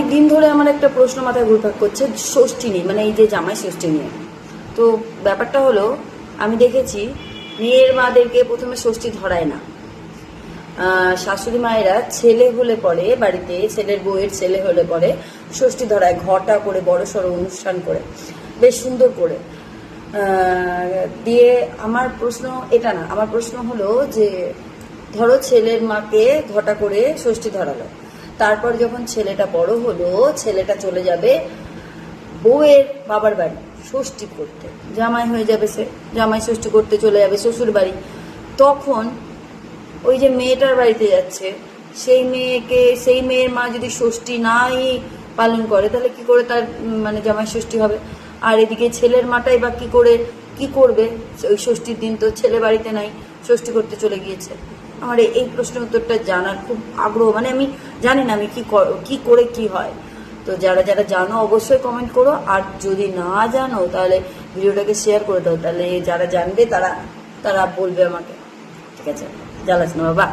অনেক দিন ধরে আমার একটা প্রশ্ন মাথায় ঘুরপাক করছে ষষ্ঠী নিয়ে, মানে এই যে জামাই ষষ্ঠী নিয়ে। তো ব্যাপারটা হলো, আমি দেখেছি মেয়ের মাদেরকে প্রথমে ষষ্ঠী ধরায় না। শাশুড়ি মায়েরা ছেলে হলে পরে, বাড়িতে ছেলের বউয়ের ছেলে হলে পরে ষষ্ঠী ধরায়, ঘটা করে বড় সড়ো অনুষ্ঠান করে, বেশ সুন্দর করে দিয়ে। আমার প্রশ্ন এটা না, আমার প্রশ্ন হলো যে ধরো ছেলের মাকে ঘটা করে ষষ্ঠী ধরালো, তারপর যখন ছেলেটা বড় হলো, ছেলেটা চলে যাবে বউয়ের বাবার বাড়ি ষষ্ঠী করতে, জামাই হয়ে যাবে, সে জামাই ষষ্ঠী করতে চলে যাবে শ্বশুর বাড়ি। তখন ওই যে মেয়েটার বাড়িতে যাচ্ছে, সেই মেয়ের মা যদি ষষ্ঠী নাই পালন করে, তাহলে কি করে তার মানে জামাই ষষ্ঠী হবে? আর এদিকে ছেলের মাটাই বা কি করবে ওই ষষ্ঠীর দিন? তো ছেলে বাড়িতে নাই, ষষ্ঠী করতে চলে গিয়েছে। আমার এই প্রশ্নের উত্তরটা জানার খুব আগ্রহ, মানে আমি জানি না আমি কি করে কি হয়। তো যারা যারা জানো অবশ্যই কমেন্ট করো, আর যদি না জানো তাহলে ভিডিওটাকে শেয়ার করে দাও, তাহলে যারা জানবে তারা বলবে আমাকে। ঠিক আছে, জ্বালাস না বাবা।